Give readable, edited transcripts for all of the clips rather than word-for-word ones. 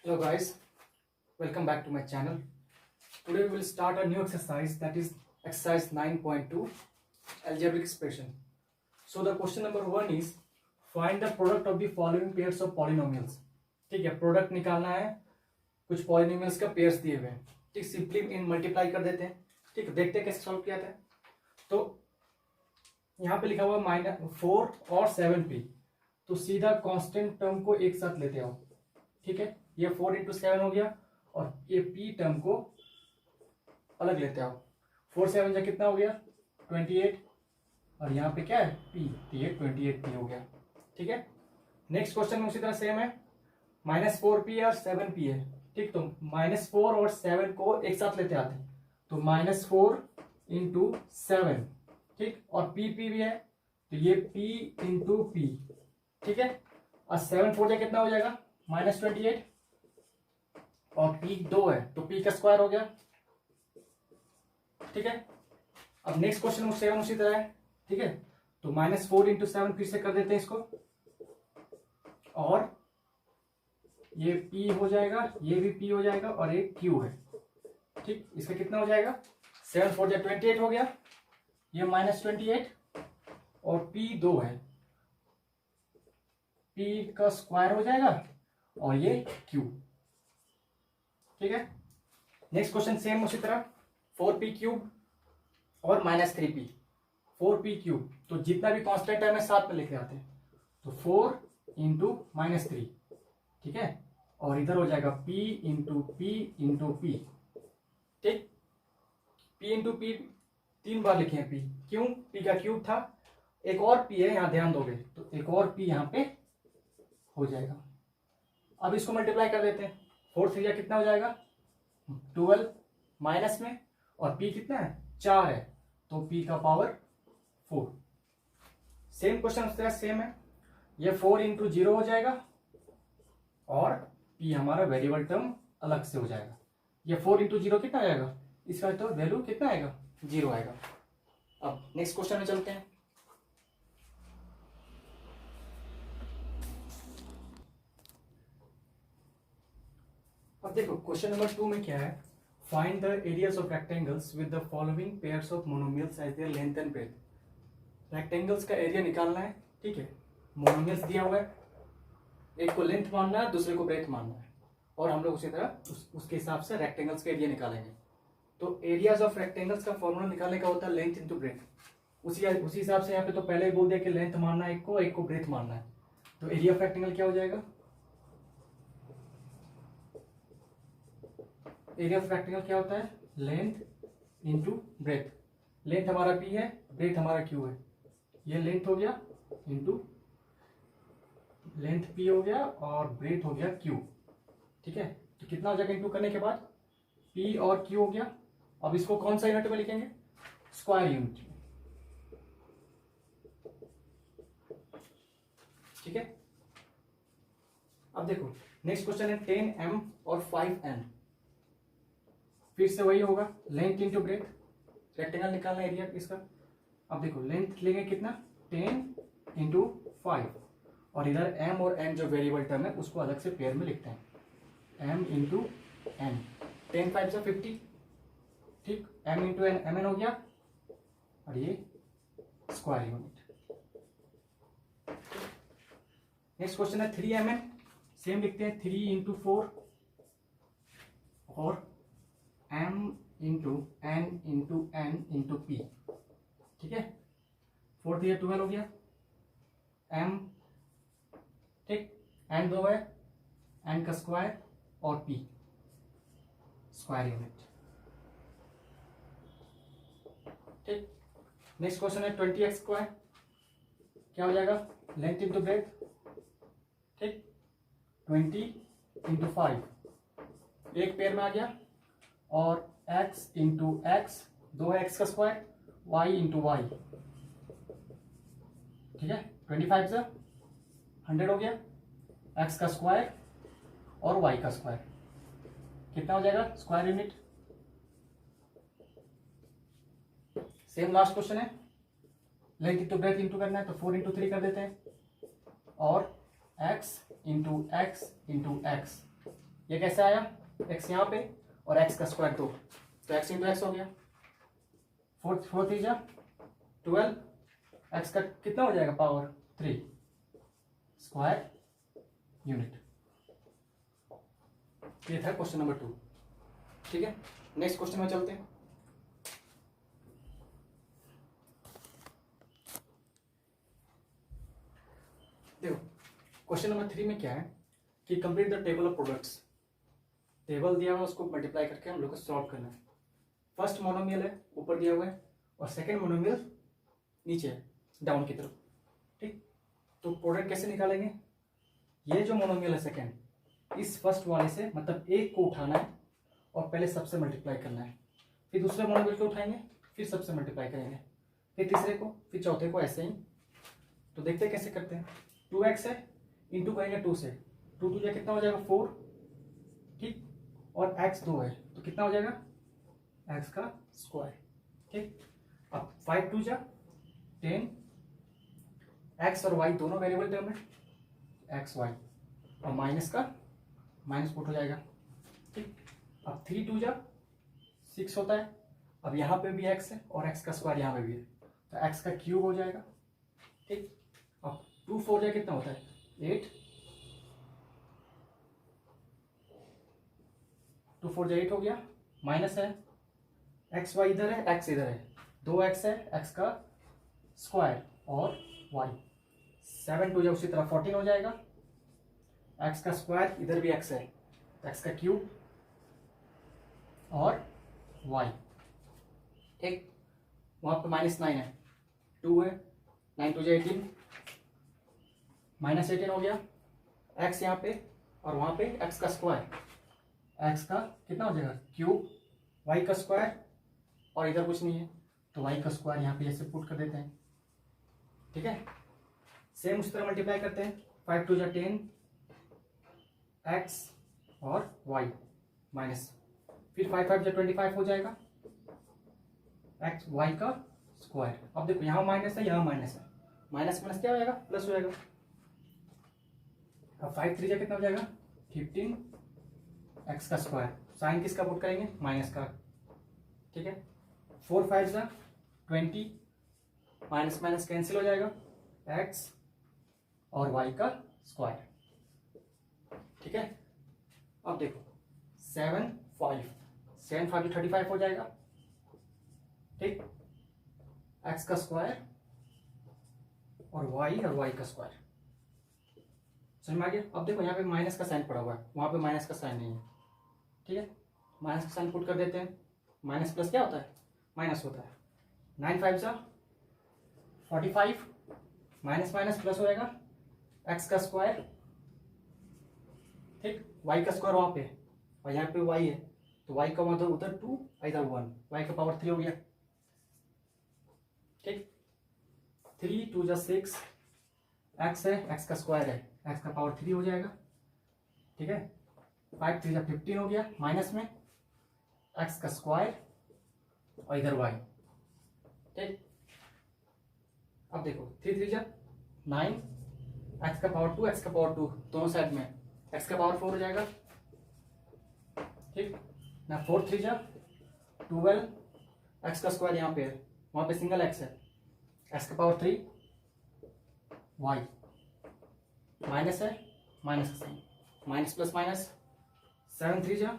Hello guys, welcome back to my channel. Today we will start a new exercise, that is exercise 9.2 algebraic expression. So the question number 1 is find the product of the following pairs of polynomials. ठीक है, product निकालना है, कुछ polynomials का pairs दिए हुए हैं. ठीक, सिंपली इन मल्टीप्लाई कर देते हैं. ठीक, देखते हैं कैसे सॉल्व किया था. तो यहाँ पे लिखा हुआ -4 और 7p, तो सीधा कांस्टेंट टर्म को एक साथ लेते हो. ठीक है, ये 4 इंटू 7 हो गया और ये p टर्म को अलग लेते हो. 4 7 जा कितना हो गया 28 और यहाँ पे क्या है p, तो ये 28p हो गया. ठीक है, नेक्स्ट क्वेश्चन में उसी तरह सेम है, -4p और 7p है. ठीक, तो -4 और 7 को एक साथ लेते आते, तो -4 इंटू 7. ठीक, और p भी है तो ये p इंटू p. ठीक है, और 7 4 जा कितना हो जाएगा -28 और p 2 है तो p का स्क्वायर हो गया. ठीक है, अब नेक्स्ट क्वेश्चन में 7 उसी तरह है. ठीक है, तो -4 इंटू 7 फिर से कर देते हैं इसको, और ये p हो जाएगा, ये भी p हो जाएगा और ये q है. ठीक, इसका कितना हो जाएगा 7 4 28 हो गया, ये -28 और p 2 है, p का स्क्वायर हो जाएगा और ये q. ठीक है, नेक्स्ट क्वेश्चन सेम उसी तरह 4p³ और -3p. 4p³ तो जितना भी कांस्टेंट है मैं साथ में लेके आते हैं, तो 4 इंटू -3. ठीक है, और इधर हो जाएगा p into p into p. ठीक, p इंटू p 3 बार लिखे हैं p, क्यों, p का क्यूब था, एक और p है यहां ध्यान दोगे तो एक और p यहां पे हो जाएगा. अब इसको मल्टीप्लाई कर देते हैं, 4 3 कितना हो जाएगा 12 माइनस में, और p कितना है 4 है तो p का पावर 4. सेम क्वेश्चन उस तरह सेम है, ये 4 इंटू 0 हो जाएगा और p हमारा वेरिएबल टर्म अलग से हो जाएगा. ये 4 इंटू 0 कितना आएगा, इसका तो वैल्यू कितना आएगा 0 आएगा. अब नेक्स्ट क्वेश्चन में चलते हैं. अब देखो क्वेश्चन नंबर 2 में क्या है, find the areas of rectangles with the following pairs of monomials as their length and breadth. Rectangles का एरिया निकालना है. ठीक है, मोनोमियल्स दिया हुआ है, एक को लेंथ मानना है, दूसरे को ब्रेथ मानना है, और हम लोग उसी तरह उसके हिसाब से रेक्टेंगल्स का एरिया निकालेंगे. तो एरियाज ऑफ रेक्टेंगल्स का फॉर्मूला निकालने का होता है लेंथ इंटू ब्रेथ. उसी हिसाब से यहाँ पे तो पहले ही बोल दिया कि लेंथ मानना है एक को ब्रेथ मानना है. तो एरिया ऑफ रेक्टेंगल क्या हो जाएगा, एरिया ऑफ रेक्टेंगल क्या होता है लेंथ इंटू ब्रेथ. लेंथ हमारा p है, ब्रेथ हमारा q है, ये लेंथ हो गया इंटू लेंथ p हो गया और ब्रेथ हो गया q. ठीक है, तो कितना हो जाएगा इंटू करने के बाद p और q हो गया. अब इसको कौन सा यूनिट में लिखेंगे, स्क्वायर यूनिट. ठीक है, अब देखो नेक्स्ट क्वेश्चन है 10m और 5n. फिर से वही होगा लेंथ इंटू ब्रेथ, रेक्टेंगल निकालना एरिया इसका. अब देखो लेंथ लेंगे कितना 10 इंटू 5, और इधर m और n जो वेरिएबल टर्म है उसको अलग से पेयर में लिखते हैं, m इंटू n. 10 5 से 50. ठीक, m इंटू n mn हो गया और ये स्क्वायर यूनिट. नेक्स्ट क्वेश्चन है 3mn. सेम लिखते हैं 3 इंटू 4 और m into n into n into p. ठीक है, 4 3 12 हो गया m. ठीक, n 2 है, n का स्क्वायर और p स्क्वायर यूनिट. ठीक, नेक्स्ट क्वेश्चन है 20x². क्या हो जाएगा लेंथ इंटू ब्रेथ. ठीक, 20 इंटू 5 एक पेयर में आ गया, और x इंटू एक्स 2 है x का स्क्वायर, y इंटू वाई. ठीक है, 25 से 100 हो गया, x का स्क्वायर और y का स्क्वायर कितना हो जाएगा square unit. Same last question है, लेंथ इंटू ब्रेथ इंटू करना है तो 4 इंटू 3 कर देते हैं, और x into x into x ये कैसे आया, x यहाँ पे और x का स्क्वायर 2, तो x इंटू एक्स हो गया। 4 3 जा 12, x का कितना हो जाएगा पावर 3 स्क्वायर यूनिट। ये था क्वेश्चन नंबर 2। ठीक है, नेक्स्ट क्वेश्चन में चलते हैं। देखो क्वेश्चन नंबर 3 में क्या है कि complete the table of products. Table दिया हुआ है, उसको मल्टीप्लाई करके हम लोग को सॉल्व करना है। फर्स्ट मोनोमियल है ऊपर दिया हुआ है और सेकंड मोनोमियल नीचे है डाउन की तरफ। ठीक, तो प्रोडक्ट कैसे निकालेंगे, ये जो मोनोमियल है सेकंड, इस फर्स्ट वाले से मतलब एक को उठाना है और पहले सबसे मल्टीप्लाई करना है, फिर दूसरे मोनोमियल को उठाएंगे, फिर सबसे मल्टीप्लाई करेंगे, फिर तीसरे को, फिर चौथे को, ऐसे ही। तो देखते हैं कैसे करते हैं। 2x है, इंटू करेंगे 2 से, 2 2 कितना हो जाएगा 4। ठीक, और x 2 है तो कितना हो जाएगा x का स्क्वायर। ठीक, अब 5 2 जा 10, x और y दोनों वेरिएबल टर्म है, x y, और माइनस का माइनस पुट हो जाएगा। ठीक, अब 3 2 जा 6 होता है। अब यहाँ पे भी x है और x का स्क्वायर यहाँ पे भी है, तो x का क्यूब हो जाएगा। ठीक, अब 2 4 जा कितना होता है 8, 2 4 जा 8 हो गया। माइनस है, एक्स वाई इधर है, एक्स इधर है, 2x है, x का स्क्वायर और y, 7 2 जा उसी तरह 14 हो जाएगा। x का स्क्वायर, इधर भी x है, x का क्यूब और y। ठीक, वहां पे -9 है, 2 है, 9 2 जा 18, -18 हो गया। x यहाँ पे और वहां पे x का स्क्वायर, x का कितना हो जाएगा क्यूब, y का स्क्वायर, और इधर कुछ नहीं है तो y का स्क्वायर यहाँ पे ऐसे पुट कर देते हैं। ठीक है, सेम उस तरह मल्टीप्लाई करते हैं। 5 2 जा 10, x और y माइनस, फिर 5 5 जा 25 हो जाएगा, x y का स्क्वायर। अब देखो यहाँ माइनस है, यहाँ माइनस है, माइनस माइनस क्या हो जाएगा प्लस हो जाएगा। अब 5 3 जा कितना हो जाएगा 15, x का स्क्वायर, साइन किसका पुट करेंगे माइनस का। ठीक है, 4 5 जा 20, माइनस माइनस कैंसिल हो जाएगा, x और y का स्क्वायर। ठीक है, अब देखो 7 5 7 5 35 हो जाएगा। ठीक, x का स्क्वायर और y का स्क्वायर, समझ में आ गया। अब देखो यहाँ पे माइनस का साइन पड़ा हुआ है, वहां पे माइनस का साइन नहीं है। ठीक है, माइनस का साइन पुट कर देते हैं, माइनस प्लस क्या होता है माइनस होता है। 9 5 जा 45, माइनस माइनस प्लस हो जाएगा, x का स्क्वायर। ठीक, y का स्क्वायर वहां पे और यहाँ पे y है तो y का मतलब उधर 2 इधर 1, y का पावर 3 हो गया। ठीक, 3 2 जा 6, x है, x का स्क्वायर है, x का पावर 3 हो जाएगा। ठीक है, 5 3 जा 15 हो गया, माइनस में x का स्क्वायर और इधर y। ठीक, अब देखो 3 3 जा 9, x का पावर 2, x का पावर 2 दोनों साइड में, x का पावर 4 हो जाएगा। ठीक ना, 4 3 जा 12, x का स्क्वायर यहाँ पे है, वहां पे सिंगल x है, x का पावर 3, y माइनस है, माइनस का साइन, माइनस प्लस माइनस। 7 3 जा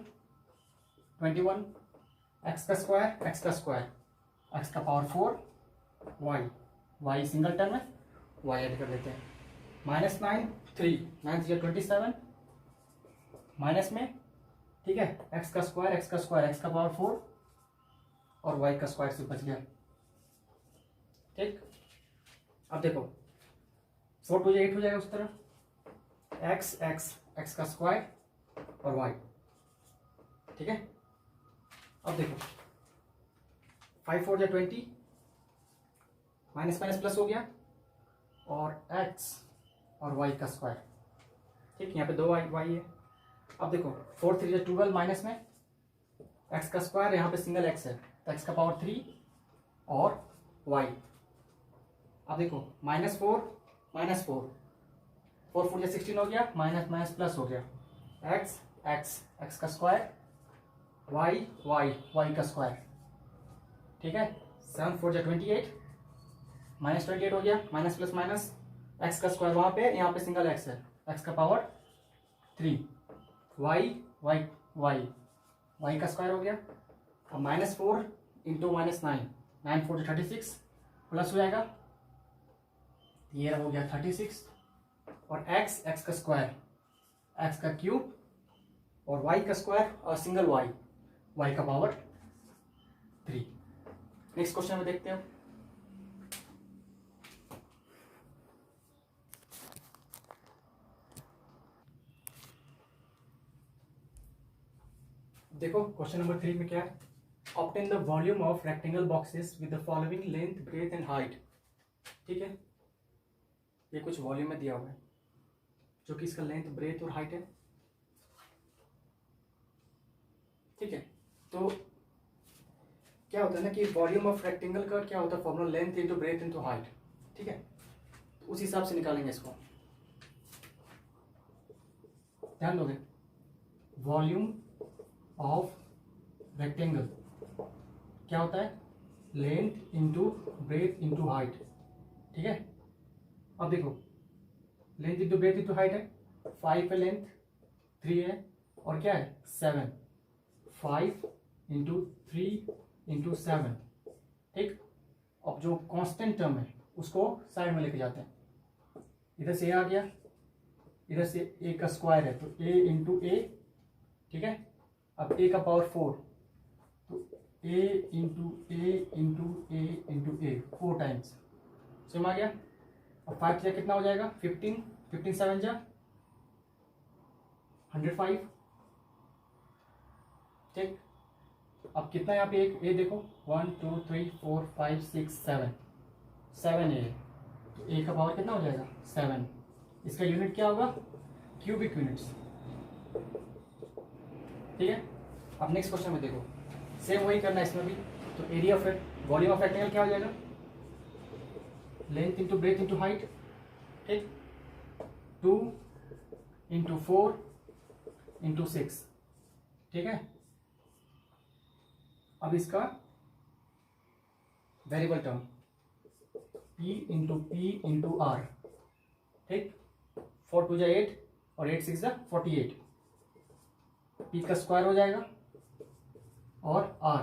21, x का स्क्वायर, x का स्क्वायर, x का पावर 4, y सिंगल टर्म है, y ऐड कर लेते हैं। -9 3 9 3 जा 27, माइनस में। ठीक है, x का स्क्वायर, x का स्क्वायर, x का पावर 4 और y का स्क्वायर से बच गया। ठीक, अब देखो 4 2 जा 8 हो जाएगा उस तरह, x का स्क्वायर और y। ठीक है, अब देखो 5 4 जा 20, माइनस माइनस प्लस हो गया और x और y का स्क्वायर। ठीक, यहाँ पे 2 y है। अब देखो 4 3 जा 12, माइनस में x का स्क्वायर, यहाँ पे सिंगल x है तो x का पावर 3 और y। अब देखो -4 -4 4 4 जा 16 हो गया, माइनस माइनस प्लस हो गया, एक्स, एक्स का स्क्वायर, वाई, वाई, वाई का स्क्वायर, ठीक है। 7 4 28, माइनस 28 हो गया, माइनस प्लस माइनस, एक्स का स्क्वायर वहां पे, यहाँ पे सिंगल एक्स है, एक्स का power 3, y y y, y का स्क्वायर हो गया। अब -4 इंटू -9, 9 4 36 प्लस हो जाएगा, ये हो गया 36, और एक्स, एक्स का स्क्वायर, एक्स का क्यूब, और वाई का स्क्वायर और सिंगल वाई, वाई का पावर 3। नेक्स्ट क्वेश्चन में देखते हैं। देखो क्वेश्चन नंबर 3 में क्या है, obtain the volume of rectangle boxes with the following length, breadth and height. ठीक है, ये कुछ वॉल्यूम में दिया हुआ है जो कि इसका लेंथ, ब्रेथ और हाइट है। ठीक है, तो क्या होता है ना कि वॉल्यूम ऑफ रेक्टेंगल का क्या होता है formula, length into breadth into height. ठीक है, तो उस हिसाब से निकालेंगे इसको, ध्यान दोगे। वॉल्यूम ऑफ रेक्टेंगल क्या होता है, length into breadth into height. ठीक है, अब देखो length into breadth into height है, 5 है लेंथ, 3 है, और क्या है 7, 5 इंटू 3 इंटू 7। ठीक, अब जो कांस्टेंट टर्म है उसको साइड में लेके जाते हैं, इधर से ए आ गया, इधर से ए का स्क्वायर है तो ए इंटू ए। ठीक है, अब ए का पावर 4 तो ए into a into a into A, 4 times, समझ आ गया। अब 5 से कितना हो जाएगा 15, 15 7 जा 105। ठीक, अब कितना यहाँ पे एक ए देखो, 1 2 3 4 5 6 7, 7 ए, तो ए का पावर कितना हो जाएगा 7। इसका यूनिट क्या होगा, क्यूबिक यूनिट्स। ठीक है, अब नेक्स्ट क्वेश्चन में देखो, सेम वही करना है इसमें भी। तो area of volume of rectangle क्या हो जाएगा, length into breadth into height. ठीक, 2 इंटू 4 इंटू 6। ठीक है, अब इसका variable term P into P into R. ठीक, 4 2 8 और 8 6 48, P का स्क्वायर हो जाएगा और R,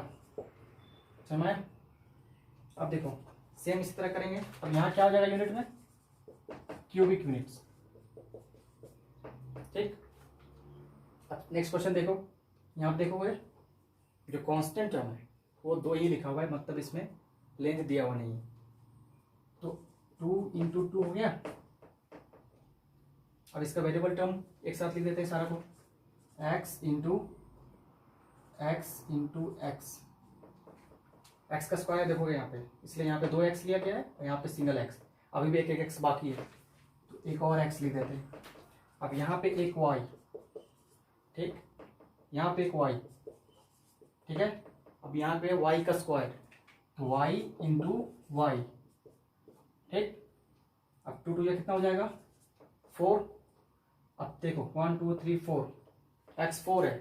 समझ आया। अब देखो सेम इसी तरह करेंगे। अब यहाँ क्या हो जाएगा यूनिट में, क्यूबिक यूनिट्स। ठीक, अब नेक्स्ट क्वेश्चन देखो, यहाँ पे देखोगे जो कांस्टेंट टर्म है वो 2 ही लिखा हुआ है, मतलब इसमें लेंथ दिया हुआ नहीं है। तो 2 इंटू 2 हो गया। अब इसका वेरिएबल टर्म एक साथ लिख देते हैं सारा को, x into x into x, x का स्क्वायर देखोगे यहाँ पे, इसलिए यहाँ पे 2x लिया गया है और यहाँ पे सिंगल x, अभी भी एक x बाकी है तो एक और x लिख देते हैं। अब यहाँ पे एक y, ठीक, यहाँ पे एक y। ठीक है, अब यहाँ पे y का स्क्वायर तो y इंटू वाई। ठीक, अब 2 2 या कितना हो जाएगा 4। अब देखो 1 2 3 4, x 4 है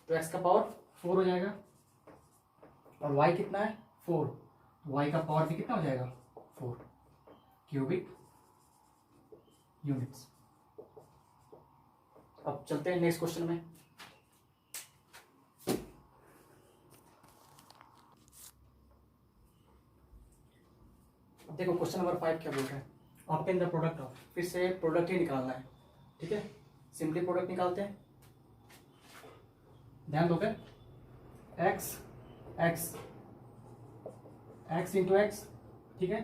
तो x का पावर 4 हो जाएगा, और y कितना है 4, तो y का पावर भी कितना हो जाएगा 4 क्यूबिक यूनिट्स। अब चलते हैं नेक्स्ट क्वेश्चन में। अब देखो क्वेश्चन नंबर 5 क्या बोल रहा है, ऑब्टेन द प्रोडक्ट ऑफ, फिर से प्रोडक्ट ही निकालना है। ठीक है, सिंपली प्रोडक्ट निकालते हैं, ध्यान दोगे। X x x into x, ठीक है,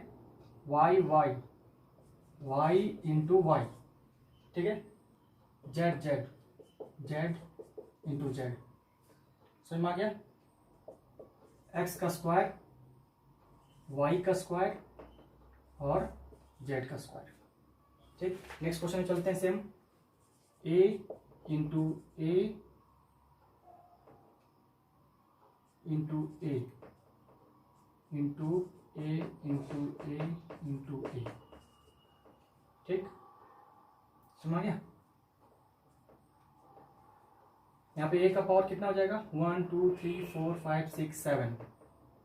y y y into y. ठीक है, z z z into z, समझ में आ गया। एक्स का स्क्वायर, वाई का स्क्वायर और जेड का स्क्वायर। ठीक, नेक्स्ट क्वेश्चन में चलते हैं same, a into a into a into a into a into a. ठीक, समझ गया। यहाँ पे ए का पावर कितना हो जाएगा 1 2 3 4 5 6 7,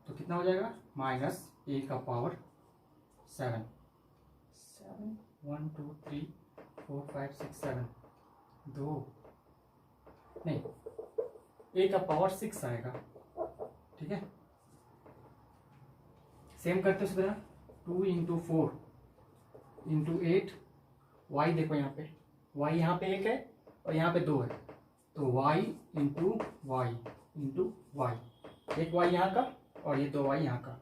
तो कितना हो जाएगा माइनस ए का पावर 7 1 2 3 4 5 6 7 दो नहीं, ए का पावर 6 आएगा। ठीक है, सेम करते उसी तरह 2 इंटू 4 इंटू 8, वाई देखो यहाँ पे, वाई यहाँ पे 1 है और यहाँ पे 2 है, तो y into y into y, एक y यहाँ का और ये 2 y यहाँ का।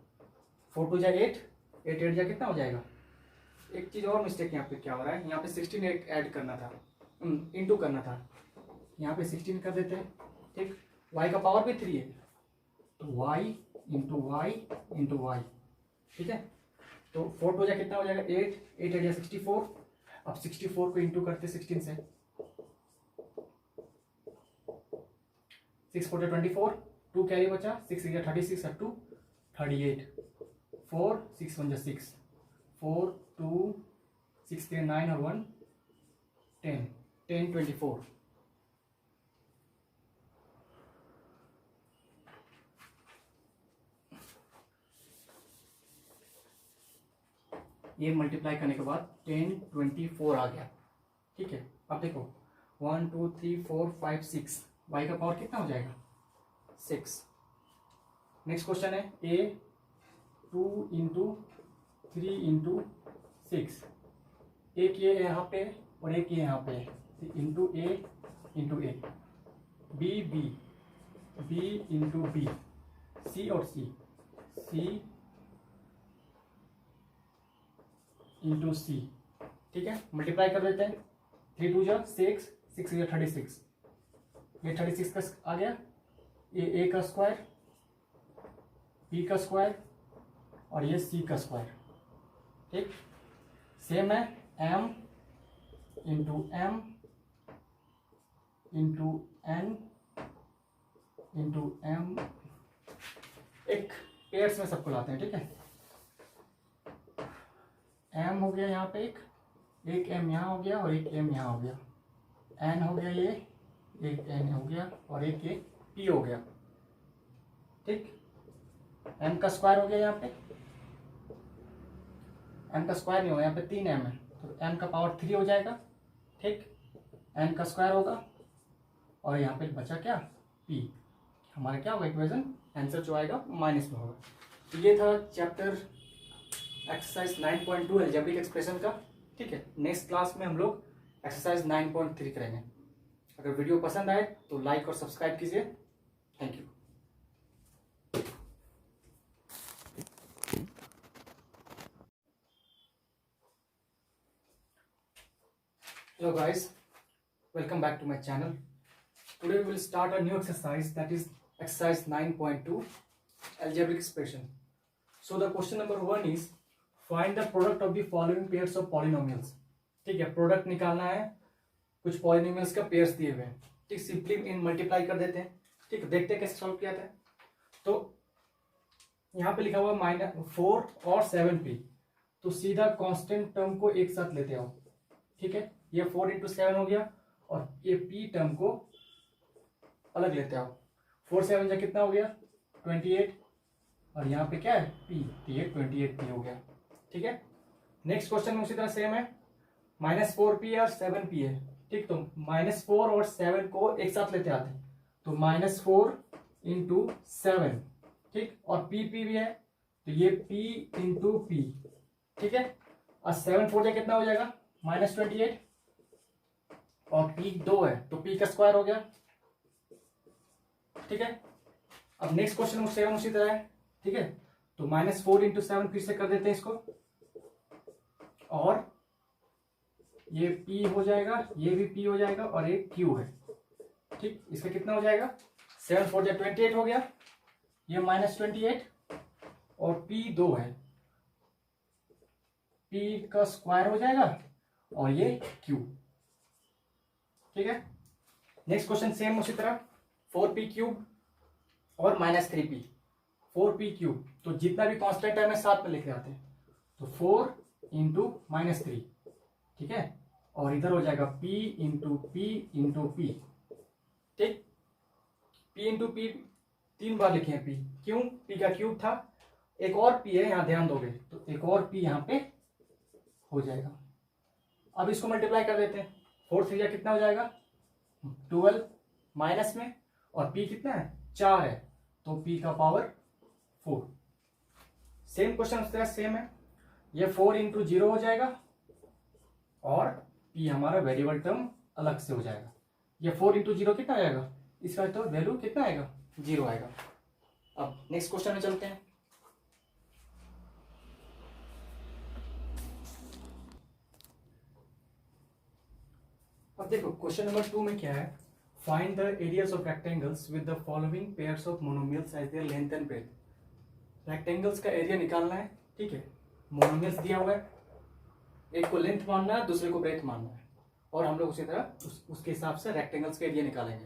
4 2 जा 8, 8 8 जा कितना हो जाएगा। एक चीज़ और मिस्टेक यहाँ पे क्या हो रहा है, यहाँ पे 16 ऐड करना था, इंटू करना था, यहाँ पे 16 कर देते हैं। ठीक, y का पावर भी 3 है, तो y into y into y. ठीक है, तो 4 2 जा कितना हो जाएगा 8, 8 8 जा 64। अब 64 को इंटू करते 16 से, 6 4 24, 2 कैरी बचा, 6 6 36 और 2 38, 4 6 1 6, 4 2 6 3 9 और 1 10, 10 24। ये मल्टीप्लाई करने के बाद 10 24 आ गया। ठीक है, अब देखो 1 2 3 4 5 6, y का पावर कितना हो जाएगा 6। नेक्स्ट क्वेश्चन है a 2 इंटू 3 इंटू 6, एक ये यहाँ पे और एक ये यहाँ पे, into a into a, b b b into b, c और सी, सी इंटू सी। ठीक है, मल्टीप्लाई कर देते हैं, 3 2 जा 6, 6 जा 36, ये 36 का आ गया, ये ए का स्क्वायर, बी का स्क्वायर और ये सी का स्क्वायर। ठीक, सेम है m into m into n into m, एक पेयर्स में सबको लाते हैं। ठीक है, एम हो गया यहाँ पे एक एम यहाँ हो गया और एक एम यहाँ हो गया, एन हो गया ये, एक एन हो गया और एक ये पी हो गया। ठीक, एम का स्क्वायर हो गया, यहाँ पे एम का स्क्वायर नहीं होगा, यहाँ पे 3 एम है, तो एम का पावर 3 हो जाएगा। ठीक, एन का स्क्वायर होगा और यहाँ पे बचा क्या पी, हमारा क्या होगा इक्वेशन, आंसर जो आएगा माइनस में होगा। तो ये था चैप्टर एक्सरसाइज 9.2 अलजेब्रिक एक्सप्रेशन का। ठीक है, नेक्स्ट क्लास में हम लोग एक्सरसाइज 9.3 करेंगे। अगर वीडियो पसंद आए तो लाइक और सब्सक्राइब कीजिए। Thank you. Hello guys, welcome back to my channel. Today we will start a new exercise, that is exercise 9.2 algebraic expression. So the question number 1 is find the product of the following pairs of polynomials. ठीक है, product निकालना है, कुछ polynomials का pairs दिए हुए हैं। ठीक, सिंपली इन मल्टीप्लाई कर देते हैं। ठीक, देखते हैं कैसे सॉल्व किया था। तो यहाँ पे लिखा हुआ -4 और 7p, तो सीधा कांस्टेंट टर्म को एक साथ लेते आओ। ठीक है, ये 4 इंटू 7 हो गया और ये p टर्म को अलग लेते आओ। 4 7 जा कितना हो गया 28 और यहाँ पे क्या है p, तो ये 28p हो गया। ठीक है, नेक्स्ट क्वेश्चन में उसी तरह सेम है, -4p और 7p है। ठीक, तो -4 और 7 को एक साथ लेते आते हैं, तो -4 इंटू 7। ठीक, और p भी है, तो ये p इंटू p। ठीक है, और 7 4 जा कितना हो जाएगा -28 और p 2 है, तो p का स्क्वायर हो गया। ठीक है, अब नेक्स्ट क्वेश्चन में 7 उसी तरह है। ठीक है, तो -4 इंटू 7 फिर से कर देते हैं इसको, और ये p हो जाएगा, ये भी p हो जाएगा और एक q है। ठीक, इसका कितना हो जाएगा 7 4 जा 28 हो गया, ये -28 और p 2 है, p का स्क्वायर हो जाएगा और ये q। ठीक है, नेक्स्ट क्वेश्चन सेम उसी तरह 4p क्यूब और -3p, 4p क्यूब, तो जितना भी कांस्टेंट है मैं साथ में लेके आते हैं, तो 4 इंटू -3। ठीक है, और इधर हो जाएगा p into p into p। ठीक, p इंटू पी 3 बार लिखे हैं p, क्यों? p का क्यूब था, एक और p है यहाँ, ध्यान दोगे तो एक और p यहाँ पे हो जाएगा। अब इसको मल्टीप्लाई कर देते हैं, 4 3 कितना हो जाएगा 12 माइनस में, और p कितना है 4 है, तो p का पावर 4। सेम क्वेश्चन उस तरह सेम है, ये 4 इंटू 0 हो जाएगा और p हमारा वेरिएबल टर्म अलग से हो जाएगा। ये 4 इंटू 0 कितना आएगा, इसका तो वैल्यू कितना आएगा 0 आएगा। अब नेक्स्ट क्वेश्चन में चलते हैं। अब देखो क्वेश्चन नंबर 2 में क्या है, find the areas of rectangles with the following pairs of monomials as their length and breadth. Rectangles का एरिया निकालना है, ठीक है, मोनोमियल्स दिया हुआ है, एक को लेंथ मानना है, दूसरे को ब्रेथ मानना है, और हम लोग उसी तरह उसके हिसाब से रेक्टेंगल्स का एरिया निकालेंगे।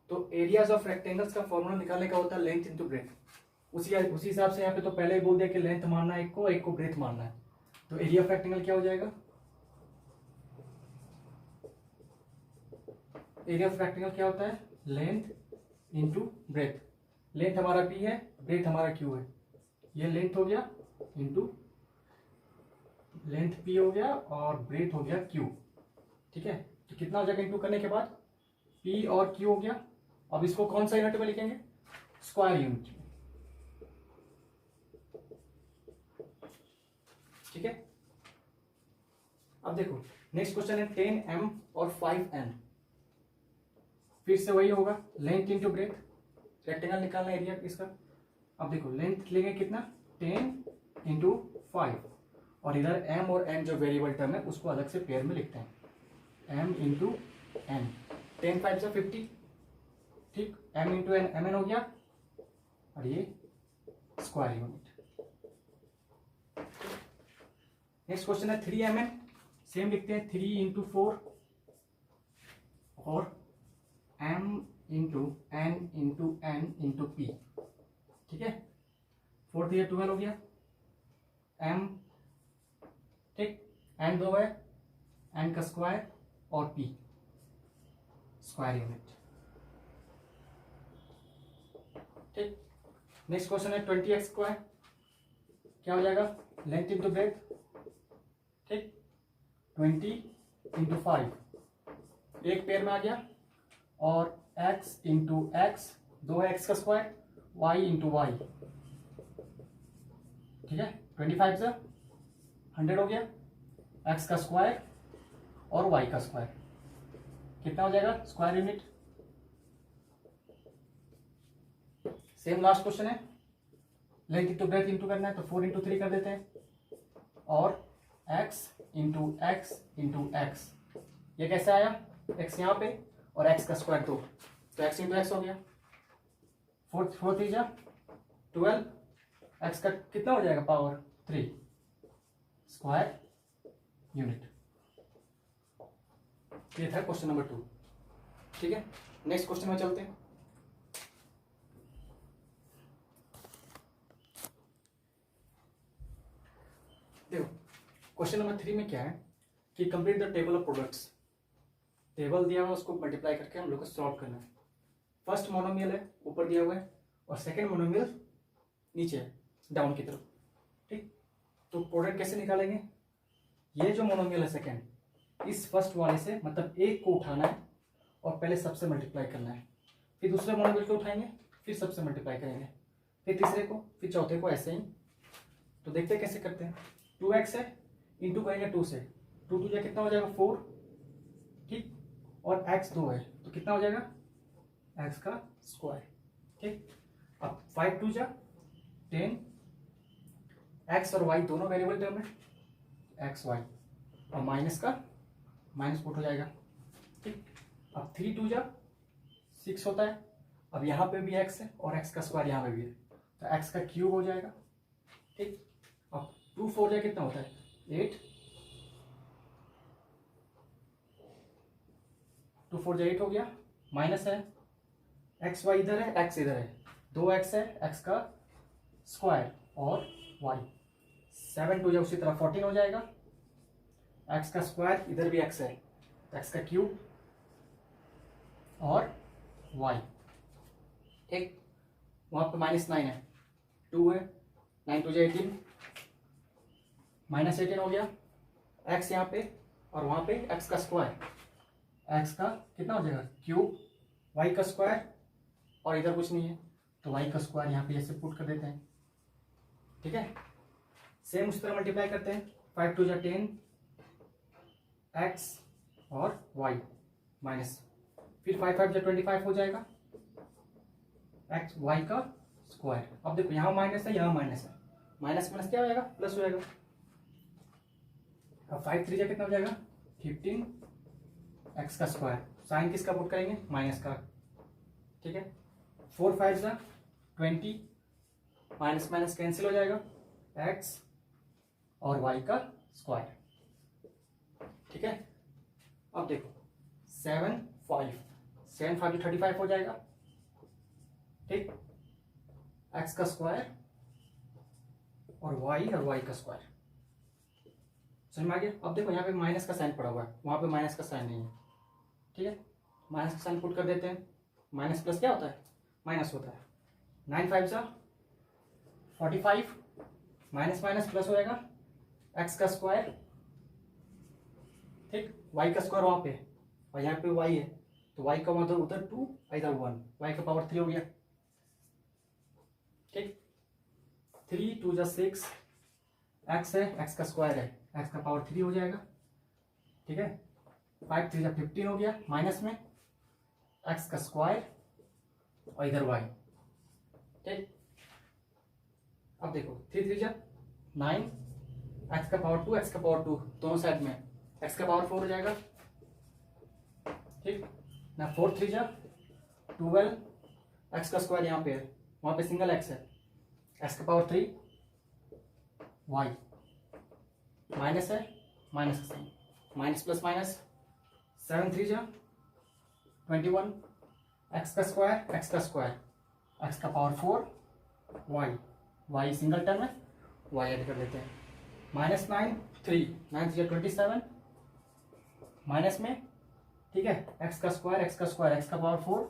तो एरियाज ऑफ रेक्टेंगल्स का फॉर्मूला निकालने का होता है लेंथ इंटू ब्रेथ। उसी हिसाब से यहाँ पे तो पहले ही बोल दिया कि लेंथ मानना है एक को ब्रेथ मानना है। तो एरिया ऑफ रेक्टेंगल क्या हो जाएगा, एरिया ऑफ रेक्टेंगल क्या होता है लेंथ इंटू ब्रेथ। लेंथ हमारा p है, ब्रेथ हमारा q है, ये लेंथ हो गया इंटू लेंथ p हो गया और ब्रेथ हो गया q, ठीक है। तो कितना हो जाएगा इंटू करने के बाद p और q हो गया। अब इसको कौन सा यूनिट में लिखेंगे, स्क्वायर यूनिट, ठीक है। अब देखो नेक्स्ट क्वेश्चन है 10m और 5n, फिर से वही होगा लेंथ इंटू ब्रेथ, रेक्टेंगल निकालना एरिया इसका। अब देखो लेंथ लेंगे कितना 10 इंटू 5, और इधर m और n जो वेरिएबल टर्म है उसको अलग से पेयर में लिखते हैं, m इंटू n, 10 5 से 50, ठीक, m इंटू n mn हो गया, और ये स्क्वायर यूनिट। नेक्स्ट क्वेश्चन है 3mn, सेम लिखते हैं 3 इंटू 4 और m into n into n into p, ठीक है। 4 3 12 हो गया, m, ठीक, n 2 है, n का स्क्वायर और p स्क्वायर यूनिट, ठीक। नेक्स्ट क्वेश्चन है 20x स्क्वायर, क्या हो जाएगा लेंथ इंटू ब्रेथ, ठीक, 20 इंटू 5 एक पेयर में आ गया, और x इंटू एक्स, 2x का स्क्वायर, y इंटू वाई, ठीक है, 25 से 100 हो गया, x का स्क्वायर और y का स्क्वायर, कितना हो जाएगा square unit. Same last question है, लेंथ इंटू ब्रेथ इंटू करना है तो 4 इंटू 3 कर देते हैं, और x into x into x, ये कैसे आया, x यहाँ पे और x का स्क्वायर 2, तो x इंटू एक्स हो गया, 4 3 जा 12, x का कितना हो जाएगा पावर 3 स्क्वायर यूनिट। ये था क्वेश्चन नंबर 2, ठीक है। नेक्स्ट क्वेश्चन में चलते हैं। देखो क्वेश्चन नंबर 3 में क्या है कि complete the table of products, table दिया हुआ है उसको मल्टीप्लाई करके हम लोग को सॉल्व करना है। फर्स्ट मोनोमियल है ऊपर दिया हुआ है, और सेकंड मोनोमियल नीचे है डाउन की तरफ, ठीक। तो प्रोडक्ट कैसे निकालेंगे, ये जो मोनोमियल है सेकंड, इस फर्स्ट वाले से मतलब एक को उठाना है और पहले सबसे मल्टीप्लाई करना है, फिर दूसरे मोनोमियल को उठाएंगे, फिर सबसे मल्टीप्लाई करेंगे, फिर तीसरे को, फिर चौथे को, ऐसे ही। तो देखते हैं कैसे करते हैं। 2x है, इंटू करेंगे 2 से, 2 2 कितना हो जाएगा 4, ठीक, और x 2 है तो कितना हो जाएगा x का स्क्वायर, ठीक। अब 5 2 जा 10, x और y दोनों वेरिएबल टर्म है, x y, और माइनस का माइनस पुट हो जाएगा, ठीक। अब 3 2 जा 6 होता है, अब यहाँ पे भी x है और x का स्क्वायर यहाँ पे भी है, तो x का क्यूब हो जाएगा, ठीक। अब 2 4 जा कितना होता है 8, 2 4 जा 8 हो गया, माइनस है, एक्स वाई इधर है, एक्स इधर है, 2x है, x का स्क्वायर और y, 7 2 जा उसी तरह 14 हो जाएगा, x का स्क्वायर, इधर भी x है, x का क्यूब और y, ठीक, वहाँ पे -9 है, 2 है, 9 2 जा 18, -18 हो गया, x यहाँ पे और वहाँ पे x का स्क्वायर, x का कितना हो जाएगा क्यूब, y का स्क्वायर और इधर कुछ नहीं है तो y का स्क्वायर यहाँ पे ऐसे पुट कर देते हैं। ठीक है, सेम उस तरह मल्टीप्लाई करते हैं, 5 2 जा 10 x और y माइनस, फिर 5 5 जा 25 हो जाएगा x y का स्क्वायर। अब देखो यहाँ माइनस है, यहाँ माइनस है, माइनस माइनस क्या हो जाएगा प्लस हो जाएगा। अब 5 3 जा कितना हो जाएगा 15 x का स्क्वायर, साइन किसका पुट करेंगे माइनस का। ठीक है, 4 5 जा 20, माइनस माइनस कैंसिल हो जाएगा, x और y का स्क्वायर। ठीक है, अब देखो 7 5 7 5 35 हो जाएगा। ठीक, x का स्क्वायर और y का स्क्वायर, समझ में आ गया। अब देखो यहाँ पे माइनस का साइन पड़ा हुआ है, वहां पे माइनस का साइन नहीं है। ठीक है, माइनस का साइन पुट कर देते हैं, माइनस प्लस क्या होता है माइनस होता है। 9 5 जा 45, माइनस माइनस प्लस हो जाएगा, x का स्क्वायर, ठीक, y का स्क्वायर वहां पे और यहाँ पे y है तो y का मतलब उधर 2 इधर 1, y का पावर 3 हो गया। ठीक, 3 2 जा 6, x है, x का स्क्वायर है, x का पावर 3 हो जाएगा। ठीक है, 5 3 जा 15 हो गया, माइनस में x का स्क्वायर और इधर y। ठीक, अब देखो 3 3 जा 9, x का पावर 2 x का पावर 2 दोनों साइड में, x का पावर 4 हो जाएगा। ठीक ना, 4 3 जा 12, x का स्क्वायर यहाँ पे है, वहां पे सिंगल x है, x का पावर 3 y, माइनस है, माइनस का साइन, माइनस प्लस माइनस, 7 3 जा 21, x का स्क्वायर x का स्क्वायर, x का पावर 4 y सिंगल टर्म है, y ऐड कर देते हैं, -9 3 9 3 जा 27, माइनस में, ठीक है, x का स्क्वायर x का पावर 4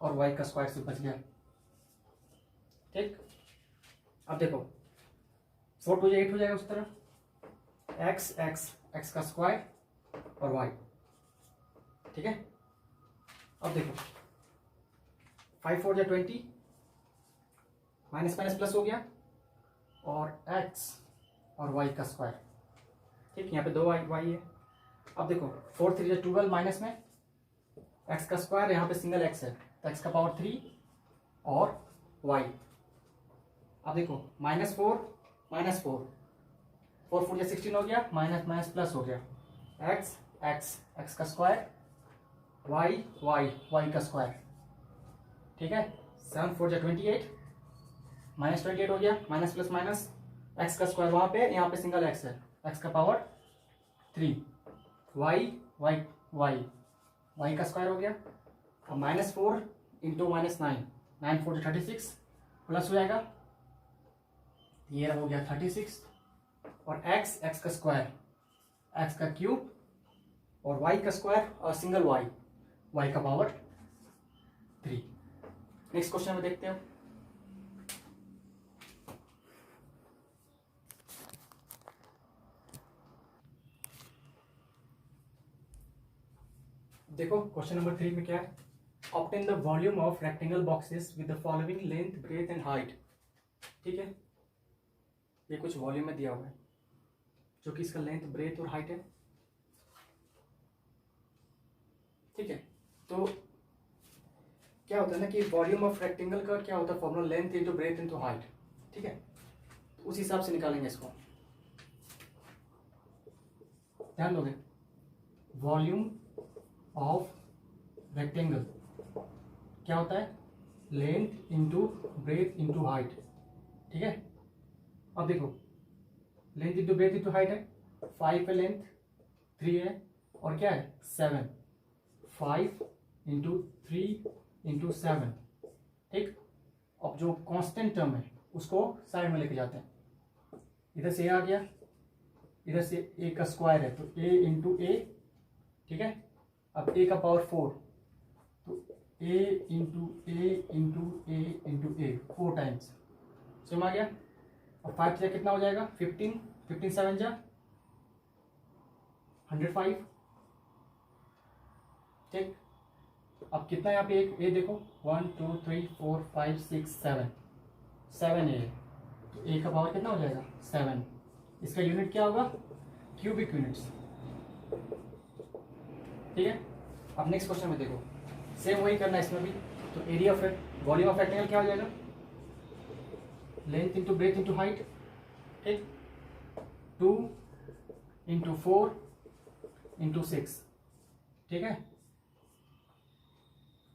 और y का स्क्वायर से बच गया। ठीक, अब देखो 4 2 जा 8 हो जाएगा उस तरह, x का स्क्वायर और y। ठीक है, अब देखो 5 4 जा 20, माइनस माइनस प्लस हो गया और x और y का स्क्वायर। ठीक, यहाँ पे 2 y है। अब देखो 4 3 जा 12, माइनस में x का स्क्वायर, यहाँ पे सिंगल x है तो x का पावर 3 और y। अब देखो -4 -4 4 4 जा 16 हो गया, माइनस माइनस प्लस हो गया, x का स्क्वायर y का स्क्वायर। ठीक है, 7 4 जा 28, -28 हो गया, माइनस प्लस माइनस, x का स्क्वायर वहां पे, यहाँ पे सिंगल x है, x का पावर 3 y का स्क्वायर हो गया। अब -4 इंटू -9 9 4 36 प्लस हो जाएगा, ये हो गया 36 और x का स्क्वायर x का क्यूब और y का स्क्वायर और सिंगल y का पावर 3। नेक्स्ट क्वेश्चन में देखते हैं। देखो क्वेश्चन नंबर 3 में क्या है, obtain the volume of rectangle boxes with the following length breadth and height. ठीक है, ये कुछ वॉल्यूम में दिया हुआ है जो कि इसका लेंथ ब्रेथ और हाइट है। ठीक है, तो क्या होता है ना कि वॉल्यूम ऑफ रेक्टेंगल का क्या होता है formula, length into breadth into height. ठीक है, तो उस हिसाब से निकालेंगे इसको, ध्यान दोगे। वॉल्यूम ऑफ रेक्टेंगल क्या होता है, length into breadth into height. ठीक है, अब देखो length into breadth into height है, 5 है लेंथ, 3 है और क्या है 7, 5 इंटू 3 इंटू 7। ठीक, अब जो कांस्टेंट टर्म है उसको साइड में लेके जाते हैं, इधर से a आ गया, इधर से a का स्क्वायर है तो a इंटू ए। ठीक है, अब a का पावर 4 तो ए into a into a into A 4 times. समझ आ गया। अब 5 से कितना हो जाएगा 15, 15 7 जा 105। ठीक, अब कितना यहाँ पे एक ए देखो 1 2 3 4 5 6 7 7 ए, तो ए का पावर कितना हो जाएगा 7। इसका यूनिट क्या होगा क्यूबिक यूनिट्स। ठीक है, अब नेक्स्ट क्वेश्चन में देखो सेम वही करना है इसमें भी। तो area of volume of rectangle क्या हो जाएगा length into breadth into height. ठीक, 2 इंटू 4 इंटू 6। ठीक है,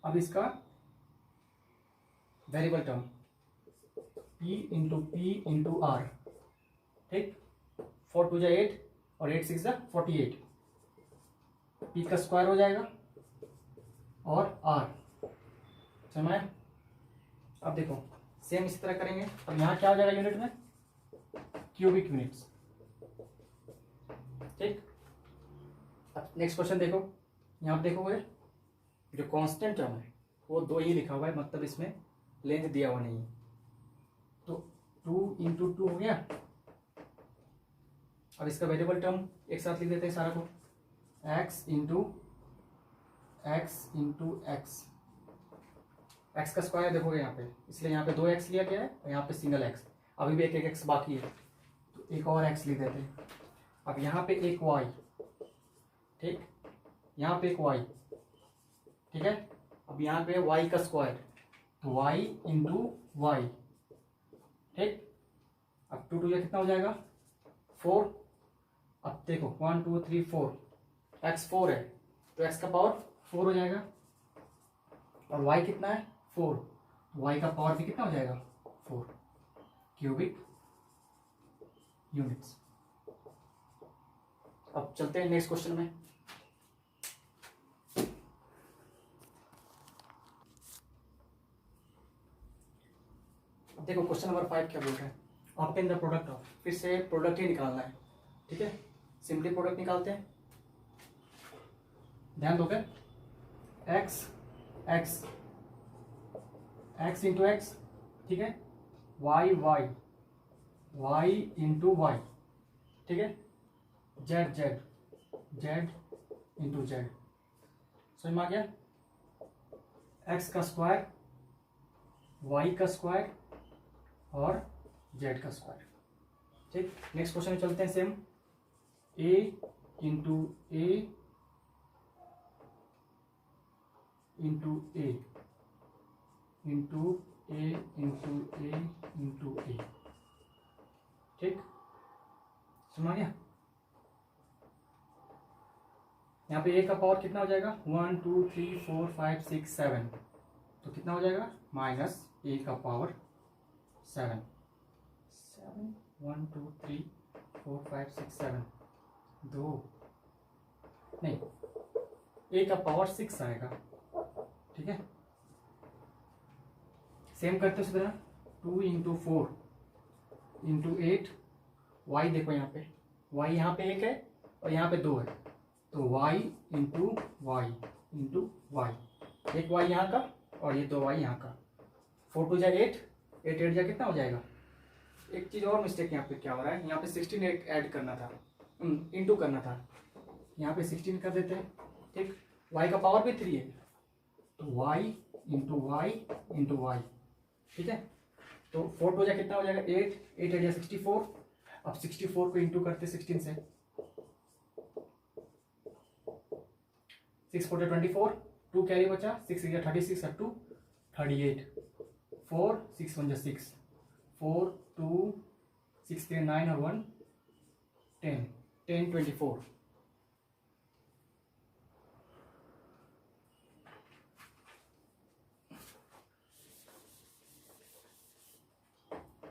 अब इसका variable term P into R। ठीक, 4 2 जा 8 और 8 6 जा 48। P का स्क्वायर हो जाएगा और R। समझ आया। अब देखो सेम इसी तरह करेंगे। अब यहाँ क्या हो जाएगा यूनिट में क्यूबिक यूनिट्स। ठीक, अब नेक्स्ट क्वेश्चन देखो। यहाँ पे देखोगे जो कांस्टेंट टर्म है वो 2 ही लिखा हुआ है, मतलब इसमें लेंथ दिया हुआ नहीं है। तो 2 इंटू 2 हो गया। अब इसका वेरिएबल टर्म एक साथ लिख देते हैं सारा को, x इंटू एक्स। एक्स का स्क्वायर देखोगे यहाँ पे, इसलिए यहाँ पे 2x लिया गया है और यहाँ पे सिंगल x। अभी भी एक x बाकी है तो एक और x लिख देते हैं। अब यहाँ पे एक y। ठीक, यहाँ पे एक y। ठीक है, अब यहाँ पे y का स्क्वायर तो y इंटू वाई। ठीक, अब 2 2 या कितना हो जाएगा 4। अब देखो 1 2 3 4, x 4 है तो x का पावर 4 हो जाएगा और y कितना है 4, y का पावर भी कितना हो जाएगा 4 क्यूबिक यूनिट्स। अब चलते हैं नेक्स्ट क्वेश्चन में। देखो क्वेश्चन नंबर 5 क्या बोल रहा है, ऑब्टेन द प्रोडक्ट ऑफ। फिर से प्रोडक्ट ही निकालना है। ठीक है, सिंपली प्रोडक्ट निकालते हैं। ध्यान दोगे x इंटू एक्स। ठीक है, y इंटू वाई। ठीक है, z इंटू जेड। समझ में आ गया। x का स्क्वायर, y का स्क्वायर और z का स्क्वायर। ठीक, नेक्स्ट क्वेश्चन में चलते हैं। Same a into a into a into a into a into a. ठीक, समझ गया। यहाँ पे a का पावर कितना हो जाएगा 1 2 3 4 5 6 7, तो कितना हो जाएगा माइनस a का पावर 7 1 2 3 4 5 6 7 2 नहीं, a का पावर 6 आएगा। ठीक है, सेम करते उसी तरह 2 इंटू 4 इंटू 8। वाई देखो यहाँ पे, वाई यहाँ पे 1 है और यहाँ पे 2 है, तो y into y into y. एक y यहाँ का और ये 2 y यहाँ का। 4 2 जा 8, 8 8 जा कितना हो जाएगा। एक चीज़ और मिस्टेक यहाँ पे क्या हो रहा है, यहाँ पे 16 ऐड करना था, इंटू करना था, यहाँ पे 16 कर देते हैं। ठीक, y का पावर भी 3 है तो y into y into y. ठीक है, तो 4 2 जा कितना हो जाएगा 8, 8 8 जा 64। अब 64 को इंटू करते 16 से, 6 4 24, 2 कैरी बचा, 6 6 36 और 2 38, 4 6 1 6, 4 2 6 3 9 और 1 10 10 24।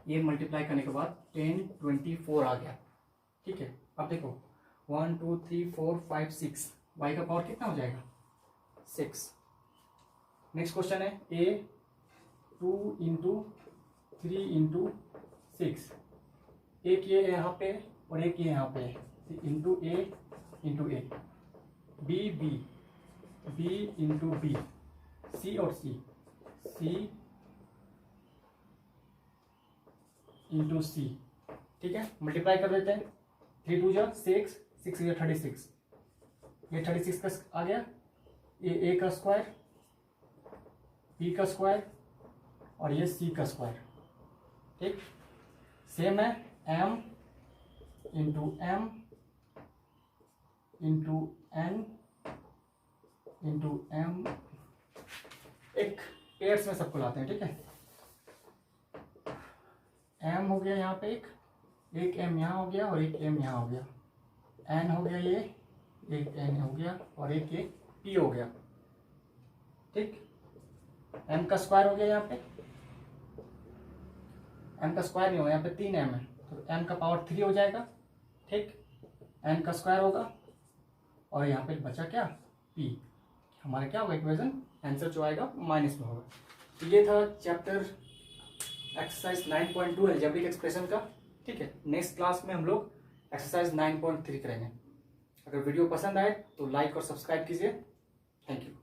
ये मल्टीप्लाई करने के बाद 10 24 आ गया। ठीक है, अब देखो 1 2 3 4 5 6, y का पावर कितना हो जाएगा 6। नेक्स्ट क्वेश्चन है a 2 इंटू 3 इंटू 6। एक ये यहाँ पे और एक ये यहाँ पे, into a into A. b into b c और सी, सी इंटू सी, ठीक है, मल्टीप्लाई कर देते हैं। 3 2 जा 6, 6 या 36, ये 36 का आ गया, ये ए का स्क्वायर, बी का स्क्वायर और ये सी का स्क्वायर, ठीक। सेम है m into m into n into m, एक पेयर्स में सबको लाते हैं, ठीक है। m हो गया यहाँ पे एक m यहाँ हो गया और एक m यहाँ हो गया, n हो गया ये, एक n हो गया और एक ये p हो गया, ठीक। m का स्क्वायर हो गया, यहाँ पे m का स्क्वायर नहीं होगा, यहाँ पे 3m है तो m का पावर 3 हो जाएगा, ठीक। n का स्क्वायर होगा और यहाँ पे बचा क्या, p, हमारा क्या होगा इक्वेशन, आंसर जो आएगा माइनस में होगा। तो ये था चैप्टर एक्सरसाइज 9.2 अलजेब्रिक एक्सप्रेशन का, ठीक है। नेक्स्ट क्लास में हम लोग एक्सरसाइज 9.3 करेंगे। अगर वीडियो पसंद आए तो लाइक और सब्सक्राइब कीजिए। Thank you.